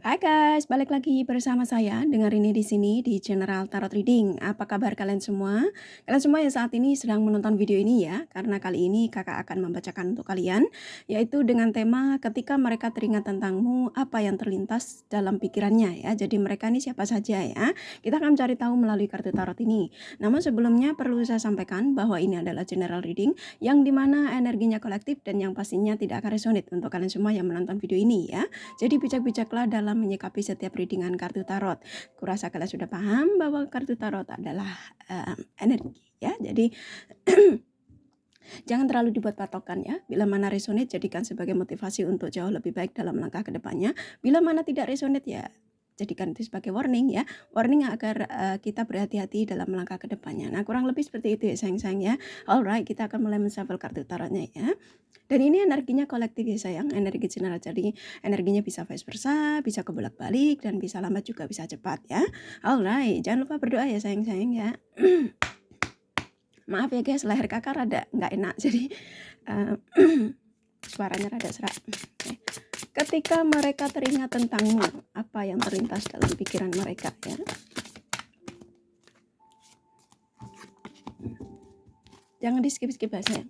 Hai guys, balik lagi bersama saya dengan Rini di sini di General Tarot Reading. Apa kabar kalian semua? Kalian semua yang saat ini sedang menonton video ini ya, karena kali ini kakak akan membacakan untuk kalian, yaitu dengan tema ketika mereka teringat tentangmu, apa yang terlintas dalam pikirannya ya. Jadi mereka ini siapa saja ya. Kita akan cari tahu melalui kartu tarot ini. Namun sebelumnya perlu saya sampaikan bahwa ini adalah general reading yang dimana energinya kolektif dan yang pastinya tidak akan resonate untuk kalian semua yang menonton video ini ya. Jadi bijak-bijaklah dalam menyikapi setiap readingan kartu tarot. Kurasa kalian sudah paham bahwa kartu tarot adalah energi ya. Jadi jangan terlalu dibuat patokan ya. Bila mana resonate jadikan sebagai motivasi untuk jauh lebih baik dalam langkah ke depannya. Bila mana tidak resonate ya jadikan itu sebagai warning ya. Warning agar kita berhati-hati dalam langkah ke depannya. Nah, kurang lebih seperti itu ya sayang-sayang ya. Alright, kita akan mulai menshuffle kartu tarotnya ya. Dan ini energinya kolektif ya sayang, energi general. Jadi energinya bisa vice versa, bisa kebolak-balik, dan bisa lambat juga bisa cepat ya. Alright, jangan lupa berdoa ya sayang-sayang ya. Maaf ya guys, leher kakak rada nggak enak, jadi suaranya rada serak. Okay. Ketika mereka teringat tentangmu, apa yang terlintas dalam pikiran mereka ya. Jangan di skip-skip ya sayang.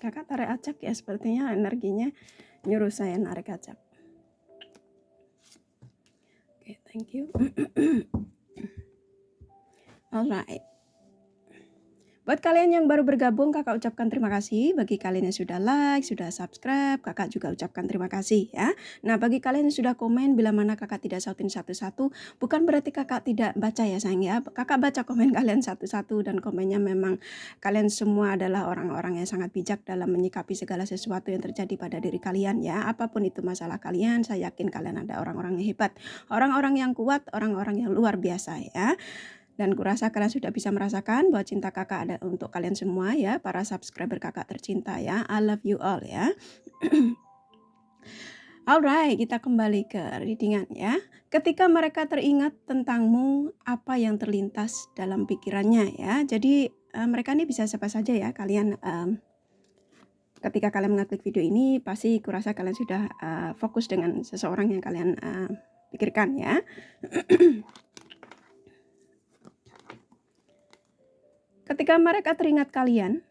Kakak tarik acak ya, sepertinya energinya nyuruh saya narik acak. Oke, thank you. Alright. Buat kalian yang baru bergabung, kakak ucapkan terima kasih. Bagi kalian yang sudah like, sudah subscribe, kakak juga ucapkan terima kasih ya. Nah, bagi kalian yang sudah komen, bila mana kakak tidak sautin satu-satu, bukan berarti kakak tidak baca ya sayang ya. Kakak baca komen kalian satu-satu dan komennya memang kalian semua adalah orang-orang yang sangat bijak dalam menyikapi segala sesuatu yang terjadi pada diri kalian ya. Apapun itu masalah kalian, saya yakin kalian ada orang-orang yang hebat. Orang-orang yang kuat, orang-orang yang luar biasa ya. Dan kurasa kalian sudah bisa merasakan bahwa cinta kakak ada untuk kalian semua ya, para subscriber kakak tercinta ya. I love you all ya. Alright, kita kembali ke readingan ya. Ketika mereka teringat tentangmu, apa yang terlintas dalam pikirannya ya. Jadi mereka ini bisa siapa saja ya. Kalian ketika kalian mengeklik video ini, pasti kurasa kalian sudah fokus dengan seseorang yang kalian pikirkan ya. Ketika mereka teringat kalian,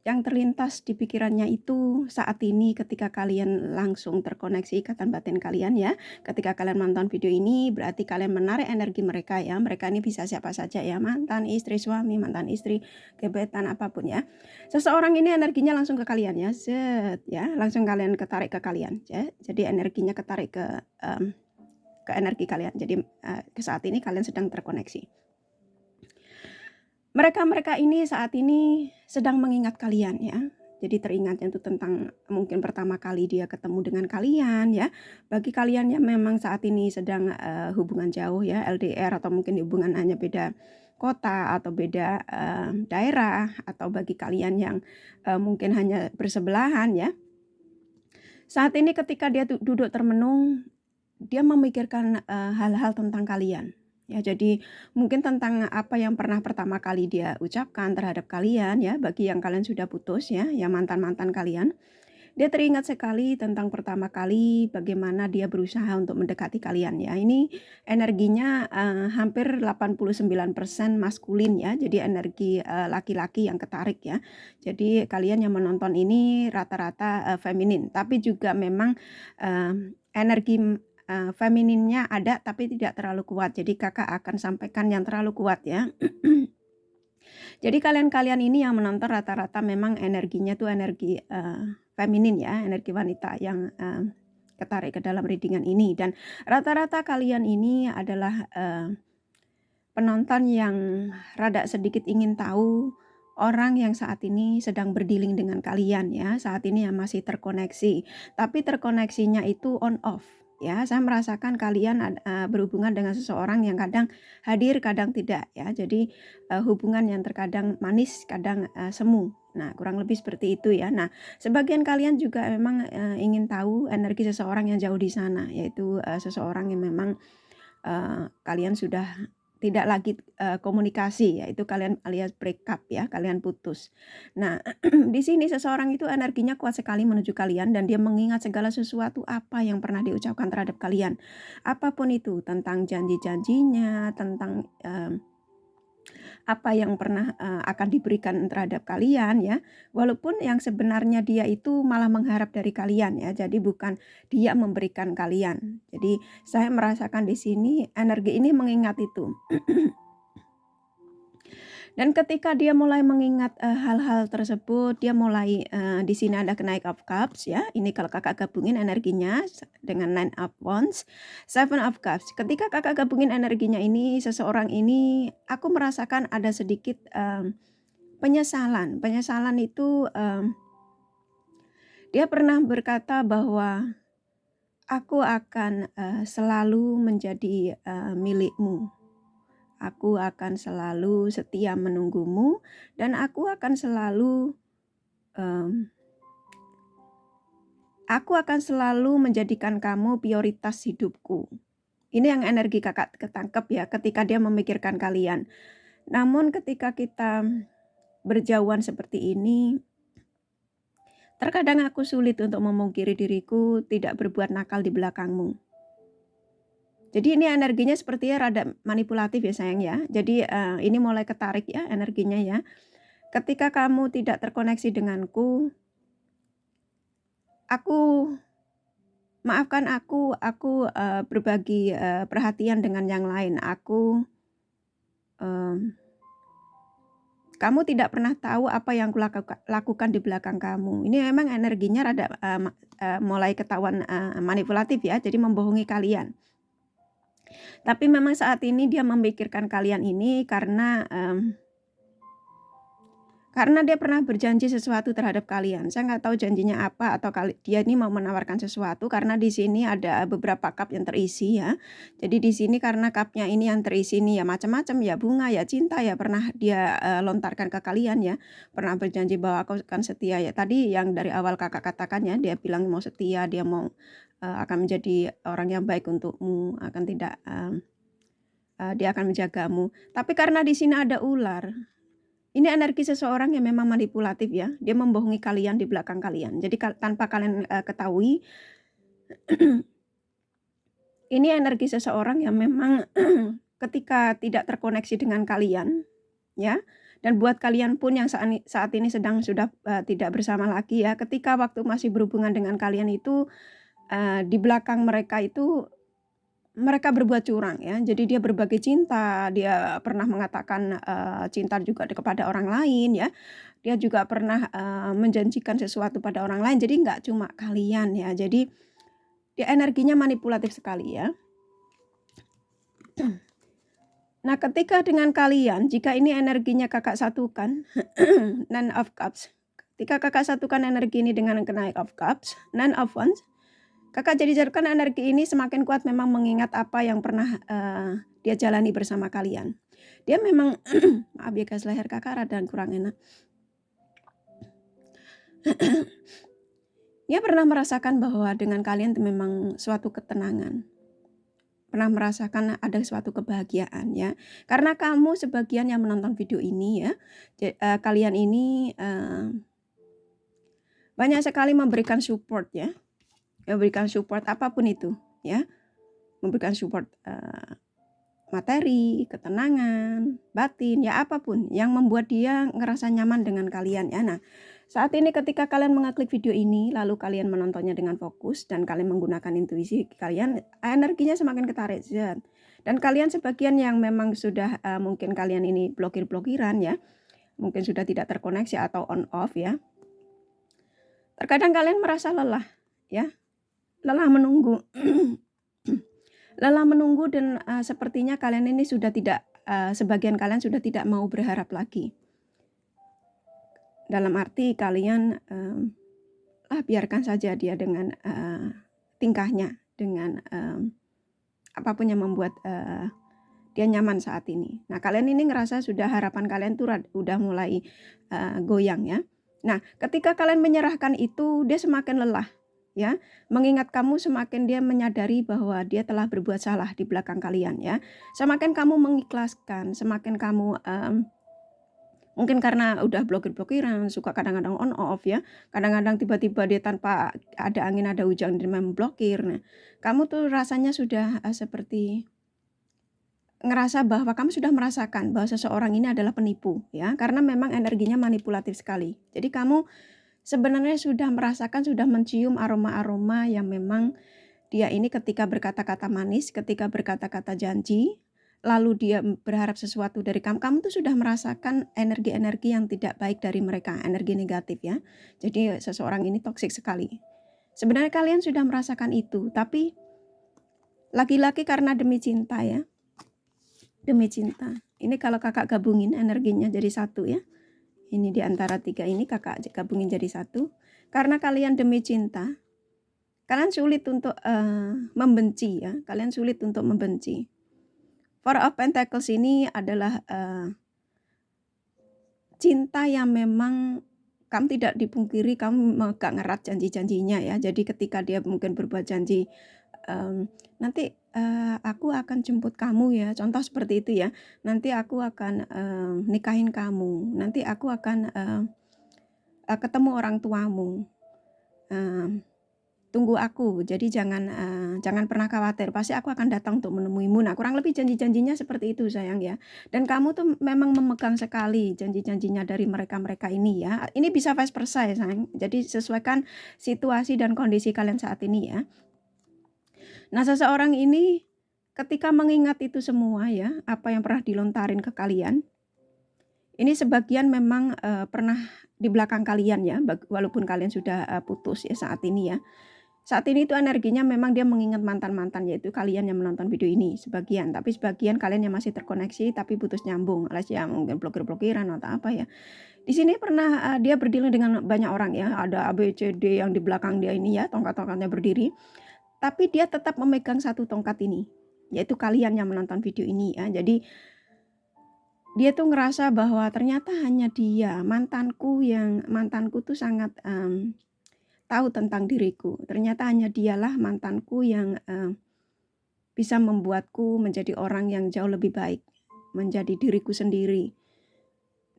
yang terlintas di pikirannya itu saat ini ketika kalian langsung terkoneksi ikatan batin kalian ya. Ketika kalian menonton video ini berarti kalian menarik energi mereka ya. Mereka ini bisa siapa saja ya, mantan, istri, suami, mantan istri, gebetan, apapun ya. Seseorang ini energinya langsung ke kalian ya. Set ya, langsung kalian ketarik ke kalian ya. Jadi energinya ketarik ke energi kalian. Jadi ke saat ini kalian sedang terkoneksi. Mereka ini saat ini sedang mengingat kalian ya. Jadi teringatnya itu tentang mungkin pertama kali dia ketemu dengan kalian ya. Bagi kalian yang memang saat ini sedang hubungan jauh ya, LDR, atau mungkin hubungan hanya beda kota atau beda daerah, atau bagi kalian yang mungkin hanya bersebelahan ya. Saat ini ketika dia duduk termenung, dia memikirkan hal-hal tentang kalian. Ya, jadi mungkin tentang apa yang pernah pertama kali dia ucapkan terhadap kalian ya, bagi yang kalian sudah putus ya, yang mantan-mantan kalian. Dia teringat sekali tentang pertama kali bagaimana dia berusaha untuk mendekati kalian ya. Ini energinya hampir 89% maskulin ya. Jadi energi laki-laki yang ketarik ya. Jadi kalian yang menonton ini rata-rata feminin, tapi juga memang energi femininnya ada tapi tidak terlalu kuat. Jadi kakak akan sampaikan yang terlalu kuat ya. Jadi kalian-kalian ini yang menonton rata-rata memang energinya tuh energi feminin ya, energi wanita yang ketarik ke dalam readingan ini. Dan rata-rata kalian ini adalah penonton yang rada sedikit ingin tahu orang yang saat ini sedang berdealing dengan kalian ya, saat ini yang masih terkoneksi, tapi terkoneksinya itu on off ya. Saya merasakan kalian berhubungan dengan seseorang yang kadang hadir, kadang tidak ya. Jadi hubungan yang terkadang manis, kadang semu. Nah, kurang lebih seperti itu ya. Nah, sebagian kalian juga memang ingin tahu energi seseorang yang jauh di sana, yaitu seseorang yang memang kalian sudah tidak lagi komunikasi, yaitu kalian alias break up ya, kalian putus. Nah, di sini seseorang itu energinya kuat sekali menuju kalian dan dia mengingat segala sesuatu apa yang pernah diucapkan terhadap kalian. Apapun itu, tentang janji-janjinya, tentang apa yang pernah akan diberikan terhadap kalian ya. Walaupun yang sebenarnya dia itu malah mengharap dari kalian ya. Jadi bukan dia memberikan kalian. Jadi saya merasakan di sini energi ini mengingat itu. Dan ketika dia mulai mengingat hal-hal tersebut, dia mulai di sini ada Knight of Cups ya. Ini kalau kakak gabungin energinya dengan Nine of Wands, Seven of Cups. Ketika kakak gabungin energinya ini, seseorang ini aku merasakan ada sedikit penyesalan. Penyesalan itu dia pernah berkata bahwa aku akan selalu menjadi milikmu. Aku akan selalu setia menunggumu dan aku akan selalu menjadikan kamu prioritas hidupku. Ini yang energi kakak ketangkep ya ketika dia memikirkan kalian. Namun ketika kita berjauhan seperti ini, terkadang aku sulit untuk memungkiri diriku tidak berbuat nakal di belakangmu. Jadi ini energinya sepertinya rada manipulatif ya sayang ya. Jadi ini mulai ketarik ya energinya ya. Ketika kamu tidak terkoneksi denganku, maafkan aku berbagi perhatian dengan yang lain. Kamu tidak pernah tahu apa yang lakukan di belakang kamu. Ini memang energinya rada mulai ketahuan manipulatif ya. Jadi membohongi kalian. Tapi memang saat ini dia memikirkan kalian ini karena dia pernah berjanji sesuatu terhadap kalian. Saya nggak tahu janjinya apa atau dia ini mau menawarkan sesuatu karena di sini ada beberapa cup yang terisi ya. Jadi di sini karena cupnya ini yang terisi nih ya macam-macam ya, bunga ya, cinta ya, pernah dia lontarkan ke kalian ya. Pernah berjanji bahwa aku akan setia ya. Tadi yang dari awal kakak katakan ya, dia bilang mau setia, dia mau akan menjadi orang yang baik untukmu, akan tidak dia akan menjagamu. Tapi karena di sini ada ular, ini energi seseorang yang memang manipulatif ya. Dia membohongi kalian di belakang kalian. Jadi tanpa kalian ketahui, ini energi seseorang yang memang ketika tidak terkoneksi dengan kalian, ya. Dan buat kalian pun yang saat ini sudah tidak bersama lagi ya. Ketika waktu masih berhubungan dengan kalian itu, di belakang mereka itu mereka berbuat curang ya. Jadi dia berbagi cinta, dia pernah mengatakan cinta juga kepada orang lain ya. Dia juga pernah menjanjikan sesuatu pada orang lain. Jadi nggak cuma kalian ya. Jadi dia energinya manipulatif sekali ya. Nah, ketika dengan kalian, jika ini energinya kakak satukan, Nine of Cups. Ketika kakak satukan energi ini dengan Knight of Cups, Nine of Wands, kakak jadikan energi ini semakin kuat memang mengingat apa yang pernah dia jalani bersama kalian. Dia memang, maaf ya guys, leher kakak rada kurang enak. Dia pernah merasakan bahwa dengan kalian memang suatu ketenangan. Pernah merasakan ada suatu kebahagiaan ya. Karena kamu sebagian yang menonton video ini ya, kalian ini banyak sekali memberikan support ya. Memberikan support apapun itu ya, memberikan support materi, ketenangan, batin ya, apapun yang membuat dia ngerasa nyaman dengan kalian ya. Nah, Saat ini ketika kalian mengeklik video ini, lalu kalian menontonnya dengan fokus dan kalian menggunakan intuisi kalian, energinya semakin ketarik. Dan kalian sebagian yang memang sudah mungkin kalian ini blokir-blokiran ya, mungkin sudah tidak terkoneksi atau on off ya. Terkadang kalian merasa lelah ya, lelah menunggu. Lelah menunggu dan sepertinya kalian ini sudah tidak, sebagian kalian sudah tidak mau berharap lagi. Dalam arti kalian biarkan saja dia dengan tingkahnya, dengan apapun yang membuat dia nyaman saat ini. Nah, kalian ini ngerasa sudah harapan kalian tuh udah mulai goyang ya. Nah, ketika kalian menyerahkan itu, dia semakin lelah ya. Mengingat kamu, semakin dia menyadari bahwa dia telah berbuat salah di belakang kalian ya. Semakin kamu mengikhlaskan, semakin kamu mungkin karena udah blokir-blokiran, suka kadang-kadang on off ya. Kadang-kadang tiba-tiba dia tanpa ada angin, ada hujan, dia memblokir. Nah, kamu tuh rasanya sudah seperti ngerasa bahwa kamu sudah merasakan bahwa seseorang ini adalah penipu ya, karena memang energinya manipulatif sekali. Jadi kamu sebenarnya sudah merasakan, sudah mencium aroma-aroma yang memang dia ini ketika berkata-kata manis, ketika berkata-kata janji, lalu dia berharap sesuatu dari kamu, kamu tuh sudah merasakan energi-energi yang tidak baik dari mereka, energi negatif ya. Jadi seseorang ini toksik sekali. Sebenarnya kalian sudah merasakan itu, tapi lagi-lagi karena demi cinta ya. Demi cinta. Ini kalau kakak gabungin energinya jadi satu ya. Ini di antara tiga ini kakak gabungin jadi satu. Karena kalian demi cinta, kalian sulit untuk membenci ya. Kalian sulit untuk membenci. Four of Pentacles ini adalah cinta yang memang kamu tidak dipungkiri, kamu megang erat janji-janjinya ya. Jadi ketika dia mungkin berbuat janji, nanti aku akan jemput kamu ya, contoh seperti itu ya. Nanti aku akan nikahin kamu, nanti aku akan ketemu orang tuamu. Tunggu aku, jadi jangan pernah khawatir, pasti aku akan datang untuk menemuimu. Nah, kurang lebih janji-janjinya seperti itu sayang ya. Dan kamu tuh memang memegang sekali janji-janjinya dari mereka-mereka ini ya. Ini bisa vice versa ya sayang. Jadi sesuaikan situasi dan kondisi kalian saat ini ya. Nah, seseorang ini ketika mengingat itu semua ya, apa yang pernah dilontarin ke kalian, ini sebagian memang pernah di belakang kalian ya, walaupun kalian sudah putus ya saat ini ya. Saat ini itu energinya memang dia mengingat mantan-mantan, yaitu kalian yang menonton video ini sebagian, tapi sebagian kalian yang masih terkoneksi tapi putus nyambung, alias ya mungkin blokir-blokiran atau apa ya. Di sini pernah dia berdiri dengan banyak orang ya, ada A B C D yang di belakang dia ini ya, tongkat-tongkatnya berdiri. Tapi dia tetap memegang satu tongkat ini, yaitu kalian yang menonton video ini ya. Jadi dia tuh ngerasa bahwa ternyata hanya dia, mantanku tuh sangat tahu tentang diriku. Ternyata hanya dialah mantanku yang bisa membuatku menjadi orang yang jauh lebih baik, menjadi diriku sendiri.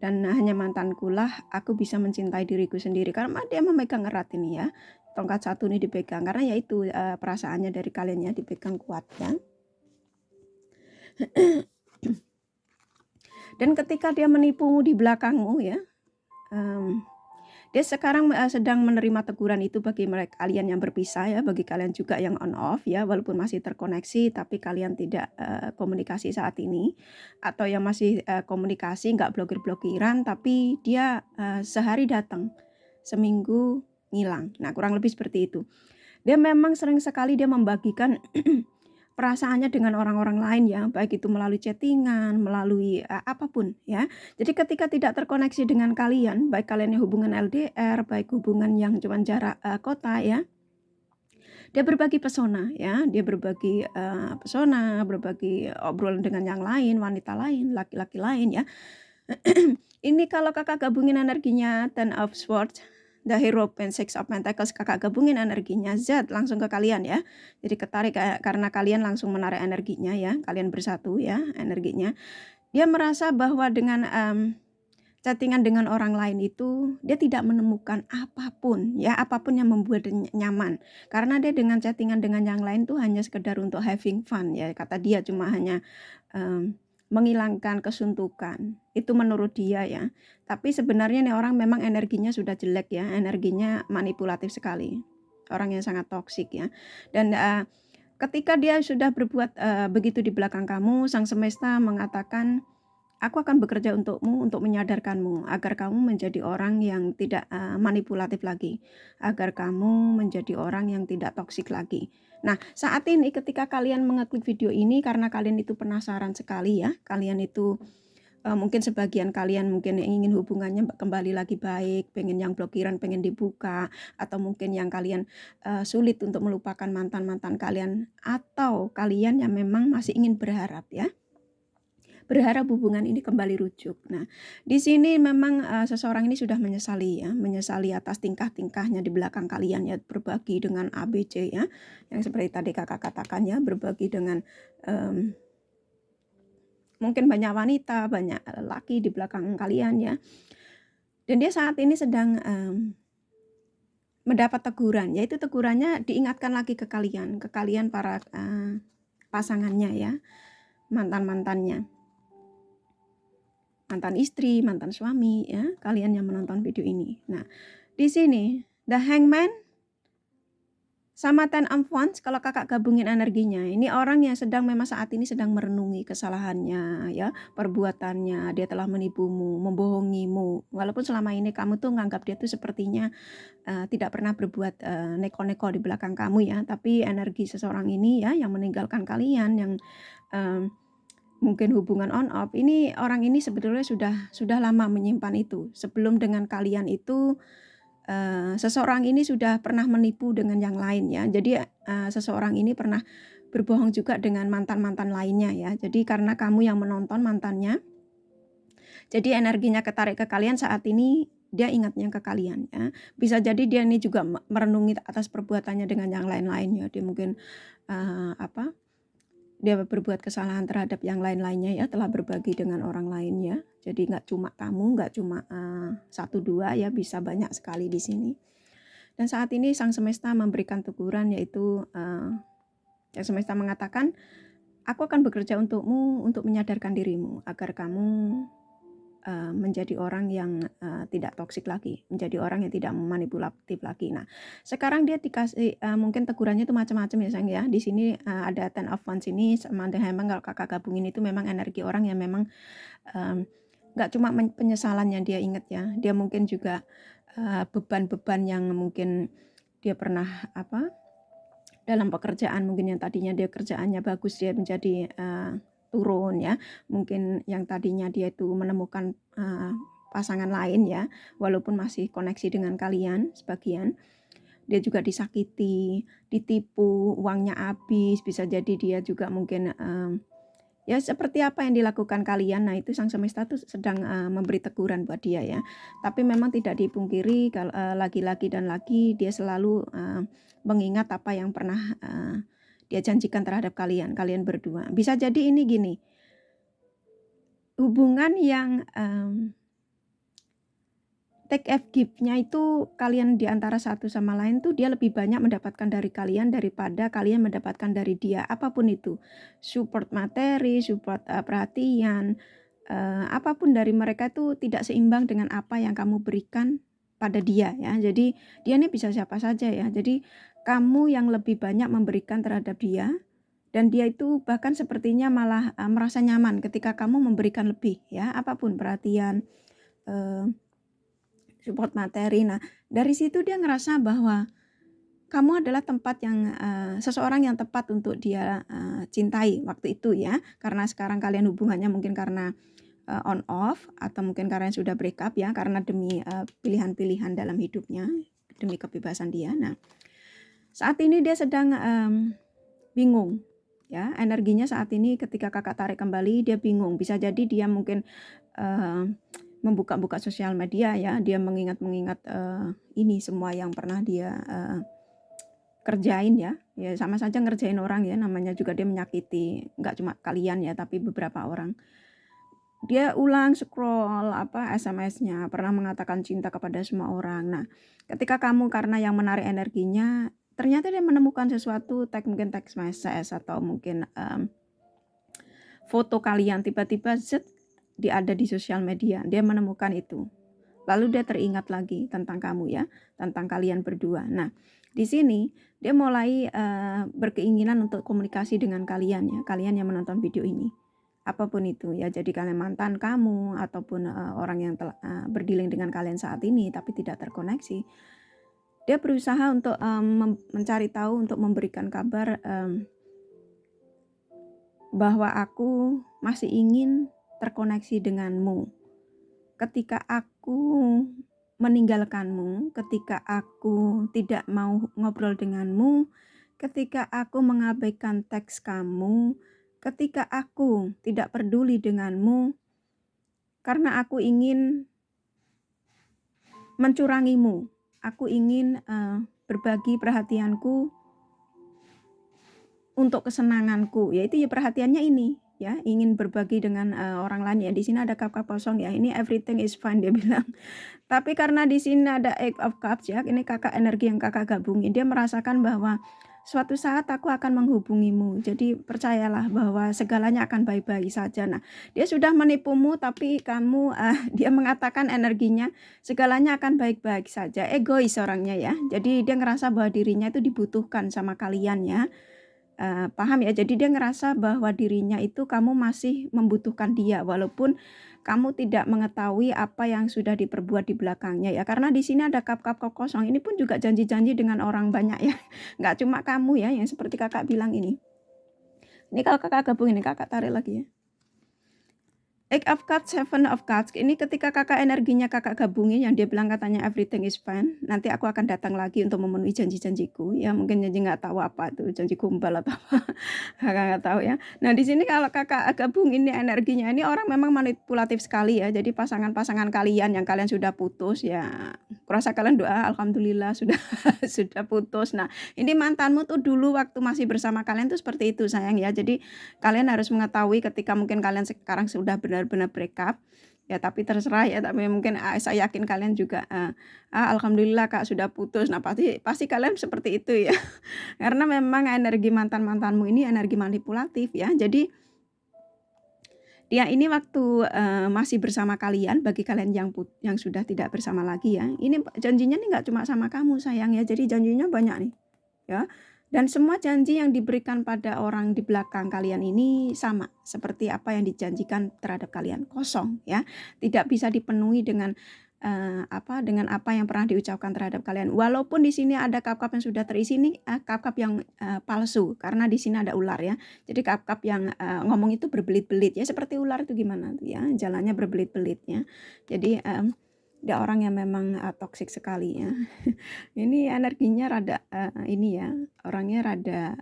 Dan hanya mantanku lah aku bisa mencintai diriku sendiri. Karena dia memegang erat ini ya. Tongkat satu ini dipegang. Karena yaitu perasaannya dari kalian ya, dipegang kuat ya. Dan ketika dia menipumu di belakangmu ya, dia sekarang sedang menerima teguran itu bagi mereka kalian yang berpisah ya, bagi kalian juga yang on off ya, walaupun masih terkoneksi tapi kalian tidak komunikasi saat ini, atau yang masih komunikasi nggak blokir-blokiran tapi dia sehari datang, seminggu ngilang. Nah, kurang lebih seperti itu. Dia memang sering sekali dia membagikan perasaannya dengan orang-orang lain ya, baik itu melalui chattingan, melalui apapun ya. Jadi ketika tidak terkoneksi dengan kalian, baik kalian yang hubungan LDR, baik hubungan yang cuma jarak kota ya, dia berbagi pesona ya, dia berbagi pesona, berbagi obrolan dengan yang lain, wanita lain, laki-laki lain ya. Ini kalau kakak gabungin energinya Ten of Swords, The Hero, Six of Pentacles, kakak gabungin energinya Z langsung ke kalian ya. Jadi ketarik karena kalian langsung menarik energinya ya, kalian bersatu ya energinya. Dia merasa bahwa dengan chattingan dengan orang lain itu dia tidak menemukan apapun ya, apapun yang membuat dia nyaman. Karena dia dengan chattingan dengan yang lain tuh hanya sekedar untuk having fun ya, kata dia cuma hanya menghilangkan kesuntukan. Itu menurut dia ya. Tapi sebenarnya nih orang memang energinya sudah jelek ya, energinya manipulatif sekali. Orang yang sangat toksik ya. Dan ketika dia sudah berbuat begitu di belakang kamu, Sang Semesta mengatakan, aku akan bekerja untukmu untuk menyadarkanmu agar kamu menjadi orang yang tidak manipulatif lagi, agar kamu menjadi orang yang tidak toksik lagi. Nah, saat ini ketika kalian mengeklik video ini karena kalian itu penasaran sekali ya, kalian itu mungkin sebagian kalian mungkin ingin hubungannya kembali lagi baik, pengen yang blokiran pengen dibuka, atau mungkin yang kalian sulit untuk melupakan mantan-mantan kalian, atau kalian yang memang masih ingin berharap ya. Berharap hubungan ini kembali rujuk. Nah, di sini memang seseorang ini sudah menyesali ya, menyesali atas tingkah-tingkahnya di belakang kalian ya, berbagi dengan ABC ya, yang seperti tadi kakak katakan ya, berbagi dengan mungkin banyak wanita, banyak laki di belakang kalian ya. Dan dia saat ini sedang mendapat teguran, yaitu tegurannya diingatkan lagi ke kalian para pasangannya ya, mantan-mantannya. Mantan istri, mantan suami ya, kalian yang menonton video ini. Nah, di sini The Hangman sama Ten of Wands, kalau kakak gabungin energinya, ini orang yang sedang memang saat ini sedang merenungi kesalahannya ya, perbuatannya, dia telah menipumu, membohongimu. Walaupun selama ini kamu tuh nganggap dia tuh sepertinya tidak pernah berbuat neko-neko di belakang kamu ya, tapi energi seseorang ini ya yang meninggalkan kalian, yang mungkin hubungan on off, ini orang ini sebetulnya sudah lama menyimpan itu. Sebelum dengan kalian itu seseorang ini sudah pernah menipu dengan yang lain ya. Jadi seseorang ini pernah berbohong juga dengan mantan-mantan lainnya ya. Jadi karena kamu yang menonton mantannya, jadi energinya ketarik ke kalian saat ini, dia ingatnya ke kalian ya. Bisa jadi dia ini juga merenungi atas perbuatannya dengan yang lain-lain ya. Dia mungkin dia berbuat kesalahan terhadap yang lain-lainnya ya, telah berbagi dengan orang lain ya. Jadi nggak cuma kamu, nggak cuma 1-2 ya, bisa banyak sekali di sini. Dan saat ini Sang Semesta memberikan teguran, yaitu Sang Semesta mengatakan, aku akan bekerja untukmu untuk menyadarkan dirimu agar kamu menjadi orang yang tidak toksik lagi, menjadi orang yang tidak manipulatif lagi. Nah, sekarang dia dikasih mungkin tegurannya itu macam-macam ya sayang ya. Di sini ada Ten of Wands ini sama The Hangman, kalau kakak gabungin itu memang energi orang yang memang nggak cuma penyesalan yang dia ingat ya, dia mungkin juga beban-beban yang mungkin dia pernah dalam pekerjaan, mungkin yang tadinya dia kerjaannya bagus, dia menjadi turun ya, mungkin yang tadinya dia itu menemukan pasangan lain ya, walaupun masih koneksi dengan kalian sebagian, dia juga disakiti, ditipu, uangnya habis, bisa jadi dia juga mungkin ya seperti apa yang dilakukan kalian. Nah, itu Sang Semesta tuh sedang memberi teguran buat dia ya. Tapi memang tidak dipungkiri kalau lagi-lagi dan lagi dia selalu mengingat apa yang pernah dia janjikan terhadap kalian berdua. Bisa jadi ini gini, hubungan yang take and give-nya itu kalian di antara satu sama lain tuh dia lebih banyak mendapatkan dari kalian daripada kalian mendapatkan dari dia, apapun itu. Support materi, support perhatian, apapun dari mereka itu tidak seimbang dengan apa yang kamu berikan pada dia ya. Jadi dia ini bisa siapa saja ya. Jadi kamu yang lebih banyak memberikan terhadap dia, dan dia itu bahkan sepertinya malah merasa nyaman ketika kamu memberikan lebih ya, apapun perhatian, support materi. Nah, dari situ dia ngerasa bahwa kamu adalah tempat yang seseorang yang tepat untuk dia cintai waktu itu ya. Karena sekarang kalian hubungannya mungkin karena on off, atau mungkin karena sudah break up ya, karena demi pilihan-pilihan dalam hidupnya, demi kebebasan dia. Nah, saat ini dia sedang bingung ya, energinya saat ini ketika kakak tarik kembali dia bingung. Bisa jadi dia mungkin membuka-buka sosial media ya, dia mengingat-mengingat ini semua yang pernah dia kerjain ya sama saja ngerjain orang ya, namanya juga dia menyakiti nggak cuma kalian ya, tapi beberapa orang. Dia ulang scroll SMS-nya, pernah mengatakan cinta kepada semua orang. Nah, ketika kamu karena yang menarik energinya, ternyata dia menemukan sesuatu, mungkin text message atau mungkin foto kalian, tiba-tiba dia ada di sosial media, dia menemukan itu. Lalu dia teringat lagi tentang kamu ya, tentang kalian berdua. Nah, di sini dia mulai berkeinginan untuk komunikasi dengan kalian ya, kalian yang menonton video ini. Apapun itu ya, jadi kalian mantan kamu ataupun orang yang telah berdealing dengan kalian saat ini tapi tidak terkoneksi. Dia berusaha untuk mencari tahu, untuk memberikan kabar bahwa aku masih ingin terkoneksi denganmu. Ketika aku meninggalkanmu, ketika aku tidak mau ngobrol denganmu, ketika aku mengabaikan teks kamu, ketika aku tidak peduli denganmu, karena aku ingin mencurangimu, aku ingin berbagi perhatianku untuk kesenanganku, yaitu ya perhatiannya ini ya, ingin berbagi dengan orang lain ya. Di sini ada cup kosong ya, ini everything is fine dia bilang. Tapi karena di sini ada Eight of Cups ya, ini kakak energi yang kakak gabungin, dia merasakan bahwa suatu saat aku akan menghubungimu. Jadi percayalah bahwa segalanya akan baik-baik saja. Nah, dia sudah menipumu tapi kamu dia mengatakan energinya segalanya akan baik-baik saja. Egois orangnya ya. Jadi dia ngerasa bahwa dirinya itu dibutuhkan sama kalian ya. Paham ya, jadi dia ngerasa bahwa dirinya itu kamu masih membutuhkan dia walaupun kamu tidak mengetahui apa yang sudah diperbuat di belakangnya ya, karena di sini ada cup kosong, ini pun juga janji-janji dengan orang banyak ya, nggak cuma kamu ya yang seperti kakak bilang ini kalau kakak gabung ini, kakak tarik lagi ya. Eight of Cups, Seven of Cups, ini ketika kakak energinya kakak gabungin yang dia bilang katanya everything is fine, nanti aku akan datang lagi untuk memenuhi janji-janjiku ya, mungkin janji nggak tahu apa itu, janji gombal atau apa kakak nggak tahu ya. Nah di sini kalau kakak gabungin ini energinya, ini orang memang manipulatif sekali ya, jadi pasangan-pasangan kalian yang kalian sudah putus ya, kurasa kalian doa alhamdulillah sudah sudah putus. Nah ini mantanmu tuh dulu waktu masih bersama kalian tuh seperti itu sayang ya, jadi kalian harus mengetahui ketika mungkin kalian sekarang sudah benar-benar break up ya, tapi terserah ya, tapi mungkin saya yakin kalian juga alhamdulillah Kak sudah putus. Nah pasti kalian seperti itu ya karena memang energi mantanmu ini energi manipulatif ya. Jadi dia ini waktu masih bersama kalian, bagi kalian yang sudah tidak bersama lagi ya, ini janjinya nih nggak cuma sama kamu sayang ya, jadi janjinya banyak nih ya. Dan semua janji yang diberikan pada orang di belakang kalian ini sama seperti apa yang dijanjikan terhadap kalian, kosong ya, tidak bisa dipenuhi dengan dengan apa yang pernah diucapkan terhadap kalian. Walaupun di sini ada cup-cup yang sudah terisi nih, cup-cup yang palsu karena di sini ada ular ya. Jadi cup-cup yang ngomong itu berbelit-belit ya, seperti ular itu gimana tuh ya, jalannya berbelit-belit ya. Jadi ada orang yang memang toksik sekali ya. Ini energinya rada ini ya, orangnya rada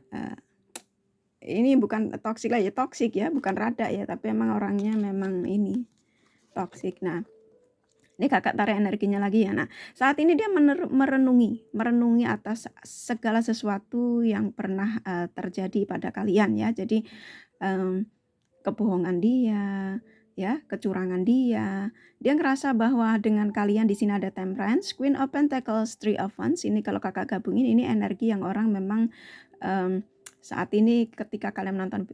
ini bukan toksik lah ya, toksik ya, bukan rada ya, tapi emang orangnya memang ini toksik. Nah ini kakak tarik energinya lagi ya. Nah saat ini dia merenungi atas segala sesuatu yang pernah terjadi pada kalian ya. Jadi kebohongan dia ya, kecurangan dia ngerasa bahwa dengan kalian di sini ada Temperance, Queen of Pentacles, Three of Wands. Ini kalau kakak gabungin ini energi yang orang memang saat ini ketika kalian menonton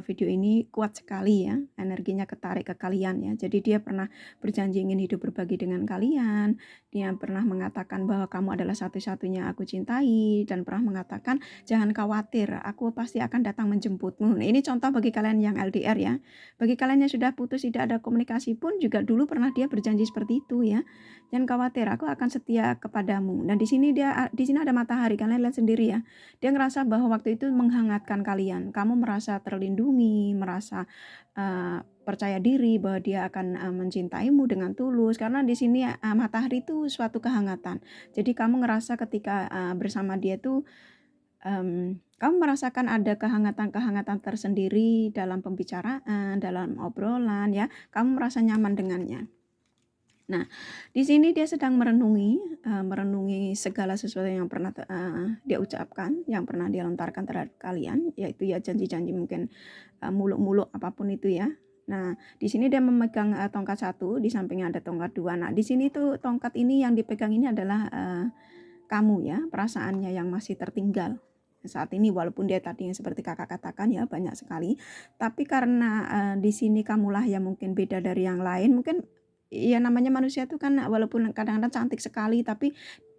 video ini kuat sekali ya, energinya ketarik ke kalian ya. Jadi dia pernah berjanji ingin hidup berbagi dengan kalian, dia pernah mengatakan bahwa kamu adalah satu-satunya aku cintai, dan pernah mengatakan jangan khawatir, aku pasti akan datang menjemputmu. Nah, ini contoh bagi kalian yang LDR ya. Bagi kalian yang sudah putus tidak ada komunikasi pun juga dulu pernah dia berjanji seperti itu ya. Jangan khawatir, aku akan setia kepadamu. Dan di sini ada matahari, kalian lihat sendiri ya. Dia ngerasa bahwa waktu itu menghangatkan kalian. Kamu merasa terlindungi, merasa percaya diri bahwa dia akan mencintaimu dengan tulus. Karena di sini matahari itu suatu kehangatan. Jadi kamu ngerasa ketika bersama dia tuh kamu merasakan ada kehangatan-kehangatan tersendiri dalam pembicaraan, dalam obrolan ya. Kamu merasa nyaman dengannya. Nah, di sini dia sedang merenungi segala sesuatu yang pernah dia ucapkan, yang pernah dia lontarkan terhadap kalian, yaitu ya janji-janji mungkin muluk-muluk apapun itu ya. Nah, di sini dia memegang tongkat satu, di sampingnya ada tongkat dua. Nah, di sini tuh tongkat ini yang dipegang ini adalah kamu ya, perasaannya yang masih tertinggal. saat ini, walaupun dia tadi yang seperti Kakak katakan ya banyak sekali, tapi karena di sini kamulah yang mungkin beda dari yang lain, mungkin ya namanya manusia itu kan walaupun kadang-kadang cantik sekali, tapi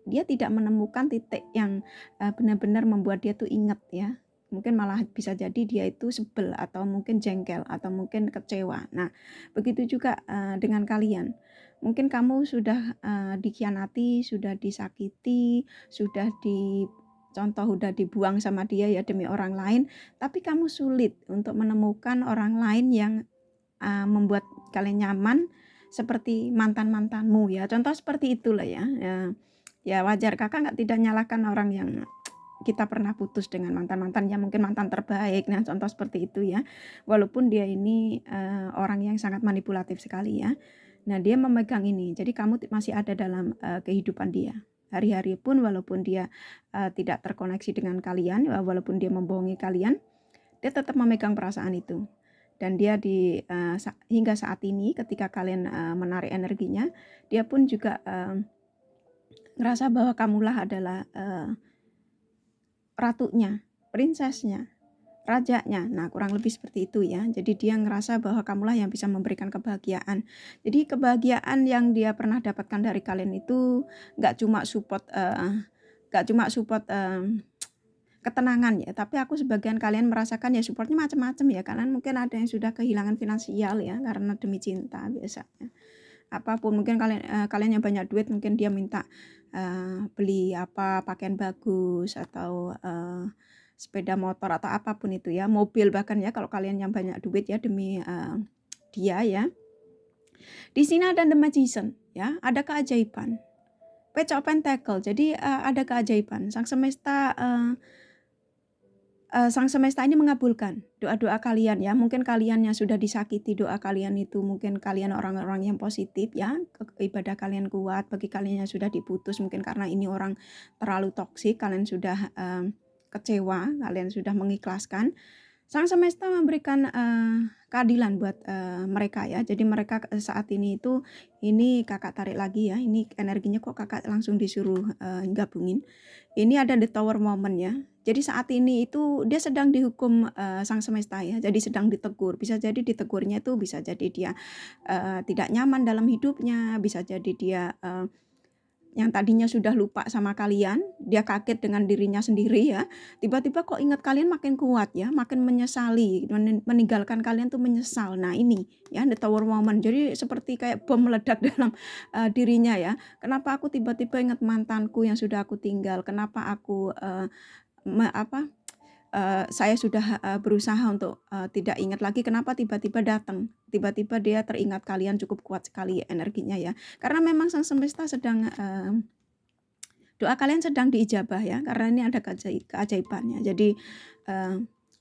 dia tidak menemukan titik yang benar-benar membuat dia tuh inget ya. Mungkin malah bisa jadi dia itu sebel atau mungkin jengkel atau mungkin kecewa. Nah, begitu juga dengan kalian. Mungkin kamu sudah dikhianati, sudah disakiti, sudah contoh udah dibuang sama dia ya demi orang lain, tapi kamu sulit untuk menemukan orang lain yang membuat kalian nyaman seperti mantan-mantanmu ya. Contoh seperti itulah ya. Ya wajar, Kakak tidak nyalahkan orang yang kita pernah putus dengan mantan-mantannya, mungkin mantan terbaik. Nah, contoh seperti itu ya. Walaupun dia ini orang yang sangat manipulatif sekali ya. Nah, dia memegang ini. Jadi kamu masih ada dalam kehidupan dia. Hari-hari pun walaupun dia tidak terkoneksi dengan kalian, walaupun dia membohongi kalian, dia tetap memegang perasaan itu. Dan dia hingga saat ini ketika kalian menarik energinya, dia pun juga ngerasa bahwa kamulah adalah ratunya, prinsesnya, rajanya. Nah, kurang lebih seperti itu ya. Jadi dia ngerasa bahwa kamulah yang bisa memberikan kebahagiaan. Jadi kebahagiaan yang dia pernah dapatkan dari kalian itu nggak cuma support ketenangan ya, tapi aku sebagian kalian merasakan ya supportnya macam-macam ya. Kalian mungkin ada yang sudah kehilangan finansial ya karena demi cinta biasanya. Apapun, mungkin kalian yang banyak duit, mungkin dia minta beli pakaian bagus atau sepeda motor atau apapun itu ya, mobil bahkan ya, kalau kalian yang banyak duit ya demi dia ya. Di sini ada The Magician ya, ada keajaiban. Page of Pentacle, jadi ada keajaiban. Sang semesta ini mengabulkan doa-doa kalian ya. Mungkin kalian yang sudah disakiti, doa kalian itu mungkin kalian orang-orang yang positif ya, ibadah kalian kuat. Bagi kalian yang sudah diputus mungkin karena ini orang terlalu toksik, kalian sudah kecewa, kalian sudah mengikhlaskan. Sang semesta memberikan keadilan buat mereka ya. Jadi mereka saat ini itu, ini Kakak tarik lagi ya, ini energinya kok Kakak langsung disuruh gabungin. Ini ada the tower moment ya. Jadi saat ini itu dia sedang dihukum sang semesta ya. Jadi sedang ditegur. Bisa jadi ditegurnya itu bisa jadi dia tidak nyaman dalam hidupnya, bisa jadi dia yang tadinya sudah lupa sama kalian, dia kaget dengan dirinya sendiri ya. Tiba-tiba kok ingat kalian makin kuat ya, makin menyesali, meninggalkan kalian tuh menyesal. Nah ini ya the tower moment. Jadi seperti kayak bom meledak dalam dirinya ya. Kenapa aku tiba-tiba ingat mantanku yang sudah aku tinggal? Kenapa aku saya sudah berusaha untuk tidak ingat lagi, kenapa tiba-tiba datang, tiba-tiba dia teringat kalian, cukup kuat sekali energinya ya, karena memang sang semesta sedang doa kalian sedang diijabah ya, karena ini ada keajaibannya. Jadi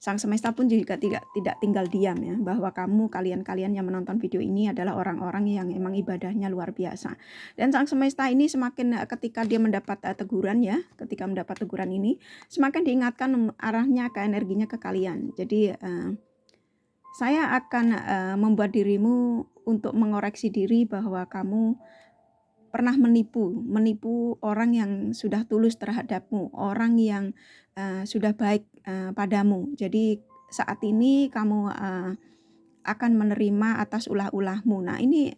sang semesta pun juga tidak tinggal diam ya, bahwa kalian yang menonton video ini adalah orang-orang yang emang ibadahnya luar biasa. Dan sang semesta ini semakin ketika dia mendapat teguran ya, ketika mendapat teguran ini semakin diingatkan arahnya ke energinya ke kalian. Jadi saya akan membuat dirimu untuk mengoreksi diri bahwa kamu pernah menipu orang yang sudah tulus terhadapmu, orang yang sudah baik padamu. Jadi saat ini kamu akan menerima atas ulah-ulahmu. Nah ini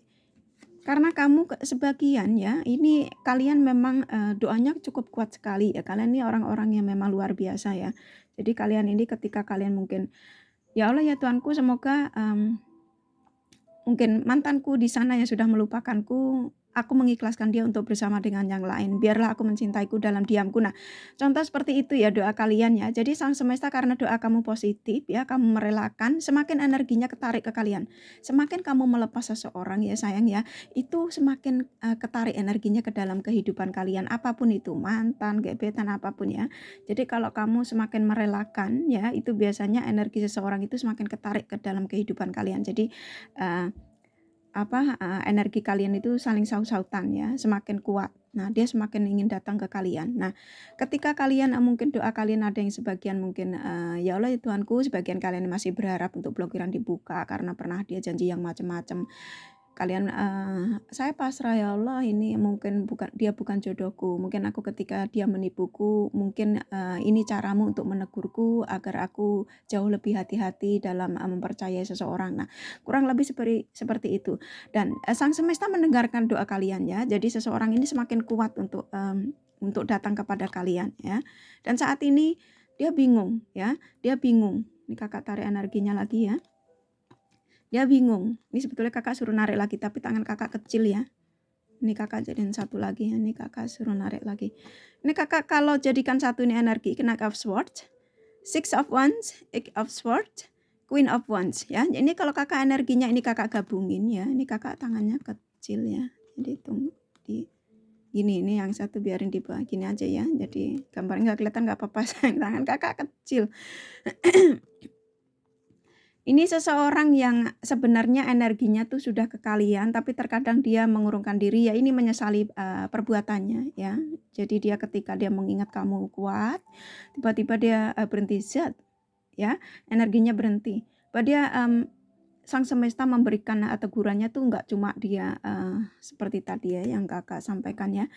karena kamu sebagian ya, ini kalian memang doanya cukup kuat sekali ya. Kalian ini orang-orang yang memang luar biasa ya. Jadi kalian ini ketika kalian mungkin, ya Allah ya Tuhanku, semoga mungkin mantanku di sana yang sudah melupakanku, aku mengikhlaskan dia untuk bersama dengan yang lain. Biarlah aku mencintaiku dalam diamku. Nah, contoh seperti itu ya doa kalian ya. Jadi sang semesta karena doa kamu positif ya, kamu merelakan, semakin energinya ketarik ke kalian. Semakin kamu melepas seseorang ya sayang ya, itu semakin ketarik energinya ke dalam kehidupan kalian. Apapun itu, mantan, gebetan, apapun ya. Jadi kalau kamu semakin merelakan ya, itu biasanya energi seseorang itu semakin ketarik ke dalam kehidupan kalian. Jadi energi kalian itu saling saut-sautan ya, semakin kuat. Nah, dia semakin ingin datang ke kalian. Nah, ketika kalian mungkin doa kalian ada yang sebagian mungkin ya Allah ya Tuhanku, sebagian kalian masih berharap untuk blokiran dibuka karena pernah dia janji yang macam-macam. kalian saya pasrah ya Allah, ini mungkin dia bukan jodohku, mungkin aku ketika dia menipuku, mungkin ini caramu untuk menegurku agar aku jauh lebih hati-hati dalam mempercayai seseorang. Nah, kurang lebih seperti itu. Dan Sang Semesta mendengarkan doa kalian ya. Jadi seseorang ini semakin kuat untuk datang kepada kalian ya. Dan saat ini dia bingung ya, dia bingung. Ini kakak tarik energinya lagi ya. Dia bingung. Ini sebetulnya kakak suruh narik lagi, tapi tangan kakak kecil ya. Ini kakak jadiin satu lagi ya. Ini kakak suruh narik lagi. Ini kakak kalau jadikan satu ini energi, Knight of Swords, Six of Wands, Eight of Swords, Queen of Wands ya. Ini kalau kakak energinya ini kakak gabungin ya. Ini kakak tangannya kecil ya. Jadi tunggu di gini, ini yang satu biarin di bawah gini aja ya. Jadi gambarnya nggak kelihatan nggak apa-apa, sayang, tangan kakak kecil. Ini seseorang yang sebenarnya energinya tuh sudah ke kalian, tapi terkadang dia mengurungkan diri ya, ini menyesali perbuatannya ya. Jadi dia ketika dia mengingat kamu kuat, tiba-tiba dia berhenti zat ya, energinya berhenti. Bahwa dia Sang Semesta memberikan tegurannya tuh nggak cuma dia seperti tadi ya yang kakak sampaikan ya.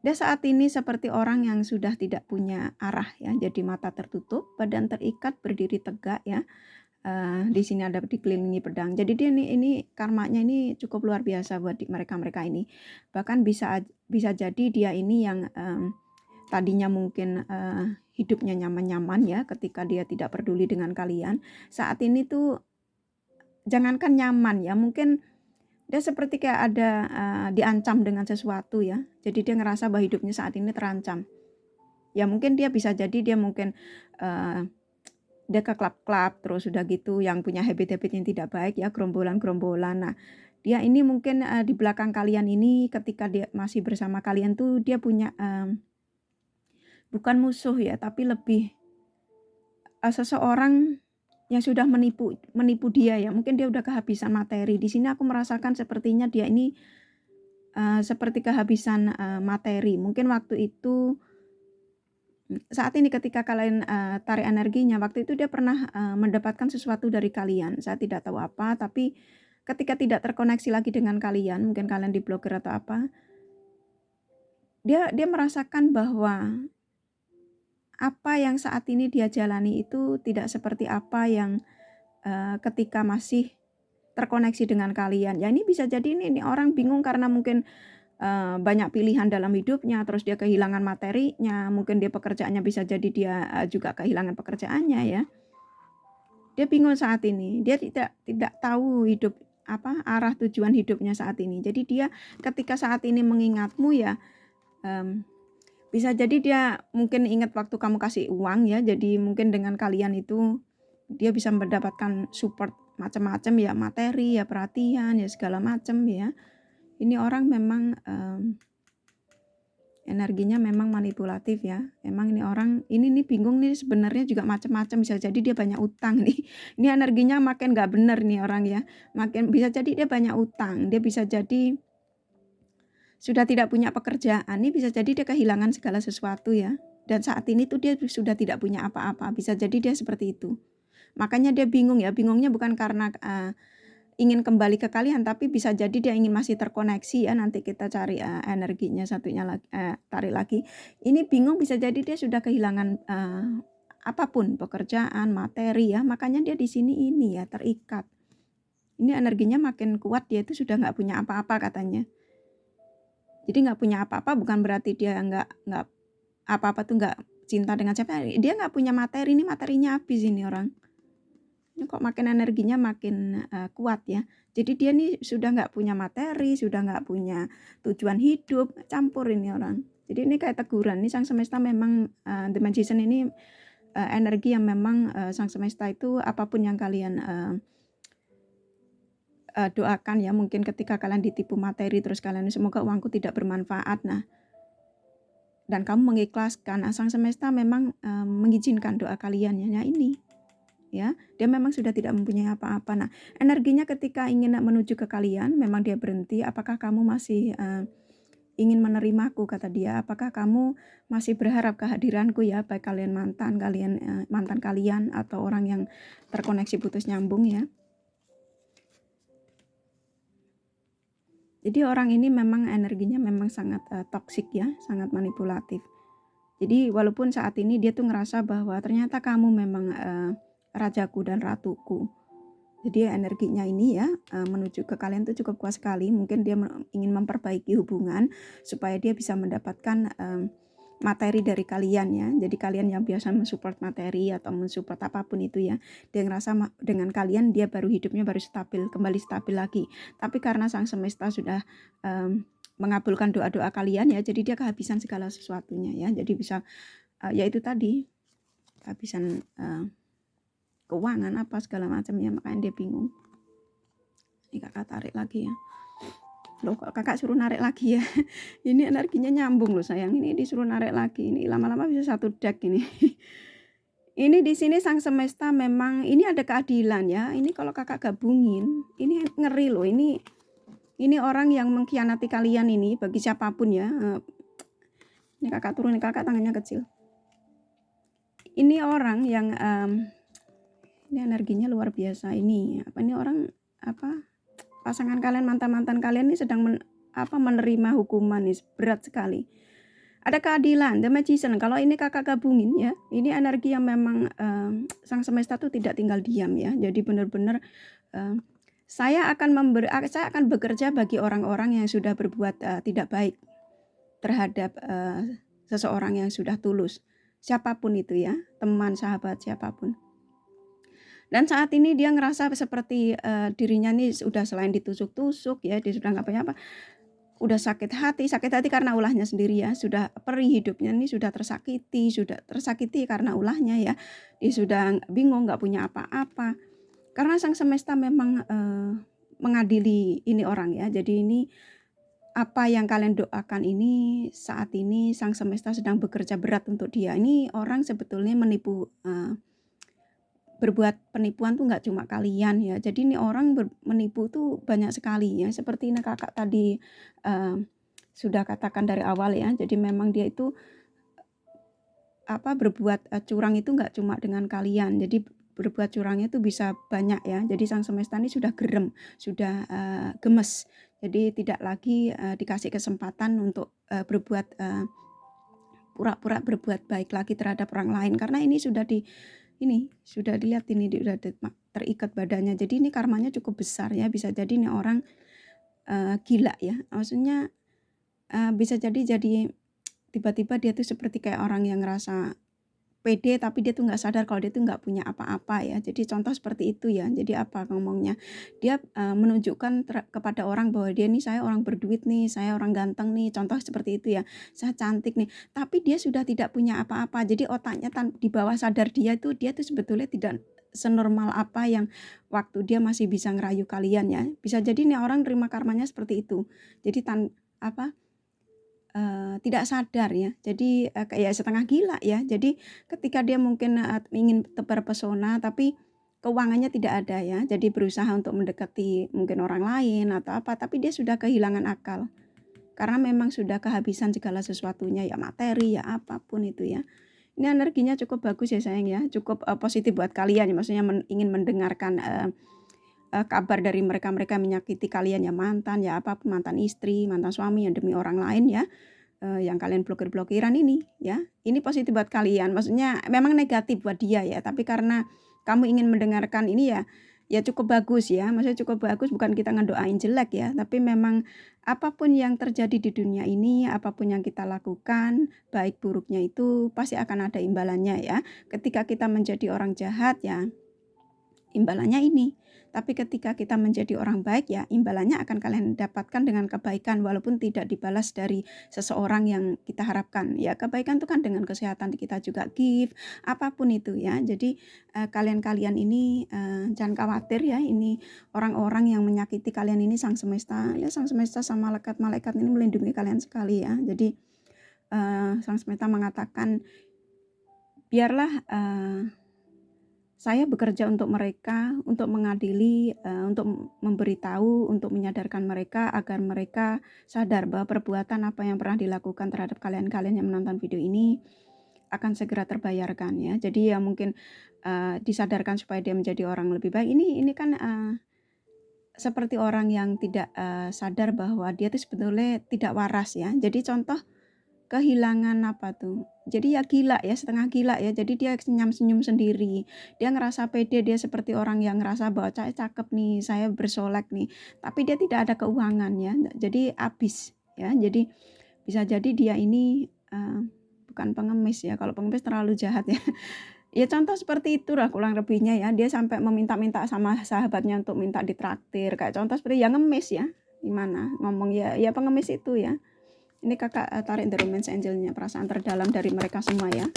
Dia saat ini seperti orang yang sudah tidak punya arah ya, jadi mata tertutup, badan terikat, berdiri tegak ya. Di sini ada dikelilingi pedang. Jadi dia ini karmanya ini cukup luar biasa buat mereka ini. Bahkan bisa jadi dia ini yang tadinya mungkin hidupnya nyaman-nyaman ya ketika dia tidak peduli dengan kalian. Saat ini tuh jangankan nyaman ya, mungkin dia seperti kayak ada diancam dengan sesuatu ya. Jadi dia ngerasa bahwa hidupnya saat ini terancam. Ya mungkin dia bisa jadi dia mungkin dia ke klub-klub, terus udah gitu yang punya habit-habit yang tidak baik ya, gerombolan-gerombolan. Nah, dia ini mungkin di belakang kalian ini ketika dia masih bersama kalian tuh dia punya bukan musuh ya, tapi lebih seseorang yang sudah menipu dia ya. Mungkin dia udah kehabisan materi. Di sini aku merasakan sepertinya dia ini seperti kehabisan materi. Mungkin waktu itu saat ini ketika kalian tarik energinya, waktu itu dia pernah mendapatkan sesuatu dari kalian. Saya tidak tahu apa, tapi ketika tidak terkoneksi lagi dengan kalian, mungkin kalian diblokir atau apa, dia merasakan bahwa apa yang saat ini dia jalani itu tidak seperti apa yang ketika masih terkoneksi dengan kalian. Ya ini bisa jadi ini orang bingung karena mungkin banyak pilihan dalam hidupnya, terus dia kehilangan materinya, mungkin dia pekerjaannya bisa jadi dia juga kehilangan pekerjaannya ya. Dia bingung saat ini, dia tidak tahu hidup arah tujuan hidupnya saat ini. Jadi dia ketika saat ini mengingatmu ya, bisa jadi dia mungkin ingat waktu kamu kasih uang ya, jadi mungkin dengan kalian itu dia bisa mendapatkan support macam-macam ya, materi ya, perhatian ya, segala macam ya. Ini orang memang energinya memang manipulatif ya. Emang ini orang ini nih bingung nih sebenarnya juga macam-macam, bisa jadi dia banyak utang nih. Ini energinya makin nggak bener nih orang ya. Makin bisa jadi dia banyak utang, dia bisa jadi sudah tidak punya pekerjaan, ini bisa jadi dia kehilangan segala sesuatu ya. Dan saat ini tuh dia sudah tidak punya apa-apa, bisa jadi dia seperti itu. Makanya dia bingung ya, bingungnya bukan karena ingin kembali ke kalian, tapi bisa jadi dia ingin masih terkoneksi ya. Nanti kita cari energinya satunya lagi, tarik lagi. Ini bingung bisa jadi dia sudah kehilangan apapun, pekerjaan, materi ya. Makanya dia di sini ini ya terikat. Ini energinya makin kuat, dia itu sudah nggak punya apa-apa katanya. Jadi nggak punya apa-apa bukan berarti dia nggak apa-apa tuh nggak cinta dengan siapa. Dia nggak punya materi, ini materinya habis ini orang. Ini kok makin energinya makin kuat ya. Jadi dia nih sudah nggak punya materi, sudah nggak punya tujuan hidup, campur ini orang. Jadi ini kayak teguran. Ini Sang Semesta memang The Magician ini energi yang memang Sang Semesta itu apapun yang kalian doakan ya. Mungkin ketika kalian ditipu materi terus kalian semoga uangku tidak bermanfaat. Nah, dan kamu mengikhlaskan. Sang Semesta memang mengizinkan doa kalian ya. Nah ini. Ya, dia memang sudah tidak mempunyai apa-apa. Nah, energinya ketika ingin menuju ke kalian, memang dia berhenti. Apakah kamu masih ingin menerimaku, kata dia. Apakah kamu masih berharap kehadiranku ya, baik kalian mantan kalian atau orang yang terkoneksi putus nyambung ya. Jadi orang ini memang energinya memang sangat toksik ya, sangat manipulatif. Jadi walaupun saat ini dia tuh ngerasa bahwa ternyata kamu memang rajaku dan ratuku. Jadi energinya ini ya menuju ke kalian tuh cukup kuat sekali. Mungkin dia ingin memperbaiki hubungan supaya dia bisa mendapatkan materi dari kalian ya. Jadi kalian yang biasa mensupport materi atau mensupport apapun itu ya, dia ngerasa dengan kalian dia baru hidupnya baru stabil, kembali stabil lagi. Tapi karena sang semesta sudah mengabulkan doa-doa kalian ya, jadi dia kehabisan segala sesuatunya ya. Jadi bisa ya itu tadi, kehabisan keuangan apa segala macam ya, makanya dia bingung. Ini kakak tarik lagi ya. Loh kok kakak suruh narik lagi ya. Ini energinya nyambung loh sayang. Ini disuruh narik lagi. Ini lama-lama bisa satu deck ini. Ini di sini sang semesta memang ini ada keadilan ya. Ini kalau kakak gabungin, ini ngeri loh. Ini orang yang mengkhianati kalian ini bagi siapapun ya. Ini kakak turunin, kakak tangannya kecil. Ini orang yang ini energinya luar biasa ini. Ini orang pasangan kalian, mantan kalian ini sedang menerima hukuman nih berat sekali. Ada keadilan, the magician. Kalau ini kakak gabungin ya, ini energi yang memang sang semesta tuh tidak tinggal diam ya. Jadi benar-benar saya akan bekerja bagi orang-orang yang sudah berbuat tidak baik terhadap seseorang yang sudah tulus. Siapapun itu ya, teman, sahabat, siapapun. Dan saat ini dia ngerasa seperti dirinya nih sudah selain ditusuk-tusuk ya, dia sudah nggak punya apa, udah sakit hati karena ulahnya sendiri ya, sudah perih hidupnya nih, sudah tersakiti karena ulahnya ya, dia sudah bingung nggak punya apa-apa. Karena sang semesta memang mengadili ini orang ya, jadi ini apa yang kalian doakan ini saat ini sang semesta sedang bekerja berat untuk dia. Ini orang sebetulnya menipu berbuat penipuan tuh nggak cuma kalian ya. Jadi ini orang menipu tuh banyak sekali ya. Seperti ini kakak tadi sudah katakan dari awal ya. Jadi memang dia itu berbuat curang itu nggak cuma dengan kalian. Jadi berbuat curangnya itu bisa banyak ya. Jadi sang semesta ini sudah gerem, sudah gemes. Jadi tidak lagi dikasih kesempatan untuk berbuat pura-pura berbuat baik lagi terhadap orang lain, karena ini sudah dilihat, ini sudah terikat badannya. Jadi ini karmanya cukup besar ya. Bisa jadi ini orang gila ya, maksudnya bisa jadi tiba-tiba dia tuh seperti kayak orang yang ngerasa pede tapi dia tuh nggak sadar kalau dia tuh nggak punya apa-apa ya. Jadi contoh seperti itu ya. Jadi apa ngomongnya, dia menunjukkan kepada orang bahwa dia nih, saya orang berduit nih, saya orang ganteng nih, contoh seperti itu ya, saya cantik nih, tapi dia sudah tidak punya apa-apa. Jadi otaknya di bawah sadar dia tuh sebetulnya tidak senormal apa yang waktu dia masih bisa ngerayu kalian ya. Bisa jadi nih orang terima karmanya seperti itu. Jadi tidak sadar ya. Jadi kayak setengah gila ya. Jadi ketika dia mungkin ingin terpesona tapi keuangannya tidak ada ya. Jadi berusaha untuk mendekati mungkin orang lain atau apa, tapi dia sudah kehilangan akal. Karena memang sudah kehabisan segala sesuatunya ya, materi ya, apapun itu ya. Ini energinya cukup bagus ya sayang ya. Cukup positif buat kalian ya. Maksudnya ingin mendengarkan kabar dari mereka menyakiti kalian ya, mantan ya, apapun, mantan istri, mantan suami yang demi orang lain ya, yang kalian blokiran ini ya, ini positif buat kalian. Maksudnya memang negatif buat dia ya, tapi karena kamu ingin mendengarkan ini ya cukup bagus ya. Maksudnya cukup bagus, bukan kita ngedoain jelek ya, tapi memang apapun yang terjadi di dunia ini, apapun yang kita lakukan, baik buruknya itu pasti akan ada imbalannya ya. Ketika kita menjadi orang jahat ya, imbalannya ini. Tapi ketika kita menjadi orang baik ya, imbalannya akan kalian dapatkan dengan kebaikan, walaupun tidak dibalas dari seseorang yang kita harapkan. Ya, kebaikan itu kan dengan kesehatan kita juga give, apapun itu ya. Jadi kalian ini jangan khawatir ya, ini orang-orang yang menyakiti kalian ini sang semesta. Ya, sang semesta sama malaikat-malaikat ini melindungi kalian sekali ya. Jadi sang semesta mengatakan, biarlah saya bekerja untuk mereka, untuk mengadili, untuk memberitahu, untuk menyadarkan mereka agar mereka sadar bahwa perbuatan apa yang pernah dilakukan terhadap kalian-kalian yang menonton video ini akan segera terbayarkan ya. Jadi ya mungkin disadarkan supaya dia menjadi orang lebih baik. Ini kan seperti orang yang tidak sadar bahwa dia tuh sebetulnya tidak waras ya. Jadi contoh kehilangan apa tuh, jadi ya gila ya, setengah gila ya, jadi dia senyum-senyum sendiri, dia ngerasa pede, dia seperti orang yang ngerasa bahwa saya cakep nih, saya bersolek nih, tapi dia tidak ada keuangan ya, jadi habis ya. Jadi bisa jadi dia ini bukan pengemis ya, kalau pengemis terlalu jahat ya. Ya contoh seperti itulah kurang lebihnya ya, dia sampai meminta-minta sama sahabatnya untuk minta ditraktir, kayak contoh seperti yang ngemis ya, gimana ngomong ya pengemis itu ya. Ini kakak tarik The Romance Angel-nya, perasaan terdalam dari mereka semua ya.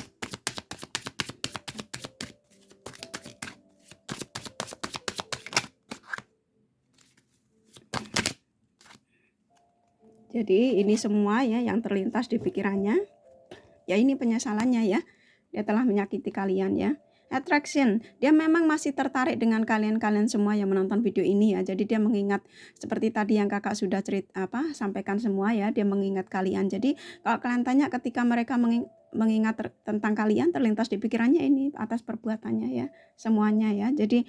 Jadi ini semua ya yang terlintas di pikirannya. Ya ini penyesalannya ya. Dia telah menyakiti kalian ya. Attraction, dia memang masih tertarik dengan kalian-kalian semua yang menonton video ini ya. Jadi dia mengingat seperti tadi yang kakak sudah sampaikan semua ya. Dia mengingat kalian. Jadi kalau kalian tanya ketika mereka mengingat tentang kalian, terlintas di pikirannya ini atas perbuatannya ya, semuanya ya. Jadi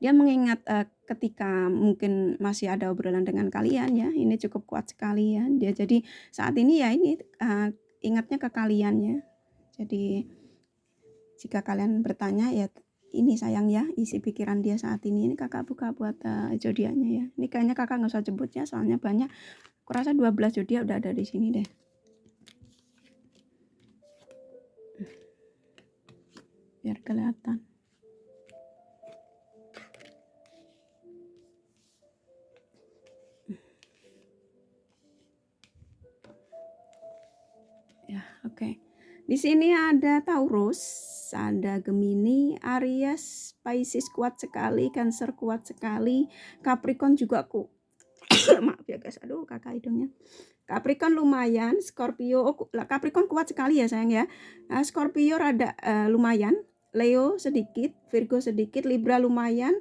dia mengingat ketika mungkin masih ada obrolan dengan kalian ya. Ini cukup kuat sekali ya. Dia jadi saat ini ya ini ingatnya ke kalian ya. Jadi jika kalian bertanya ya ini sayang ya isi pikiran dia saat ini. Ini kakak buka buat zodiaknya ya. Ini kayaknya kakak nggak usah jemput ya, soalnya banyak. Kurasa 12 zodiak udah ada di sini deh. Biar kelihatan. Ya, oke. Di sini ada Taurus, ada Gemini, Aries, Pisces kuat sekali, Cancer kuat sekali, Capricorn juga maaf ya guys, aduh kakak hidungnya. Capricorn lumayan, Scorpio, Capricorn kuat sekali ya sayang ya. Scorpio rada lumayan, Leo sedikit, Virgo sedikit, Libra lumayan.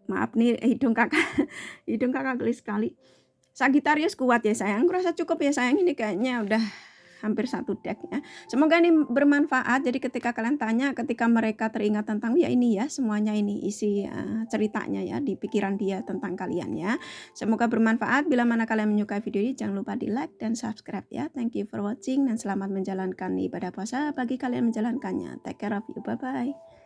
Maaf nih hidung kakak gelis sekali. Sagittarius kuat ya sayang, kurasa cukup ya sayang, ini kayaknya udah hampir satu deck ya. Semoga ini bermanfaat. Jadi ketika kalian tanya, ketika mereka teringat tentang ya ini ya, semuanya ini isi ceritanya ya di pikiran dia tentang kalian ya. Semoga bermanfaat. Bila mana kalian menyukai video ini, jangan lupa di like dan subscribe ya. Thank you for watching dan selamat menjalankan ibadah puasa bagi kalian menjalankannya. Take care of you, bye bye.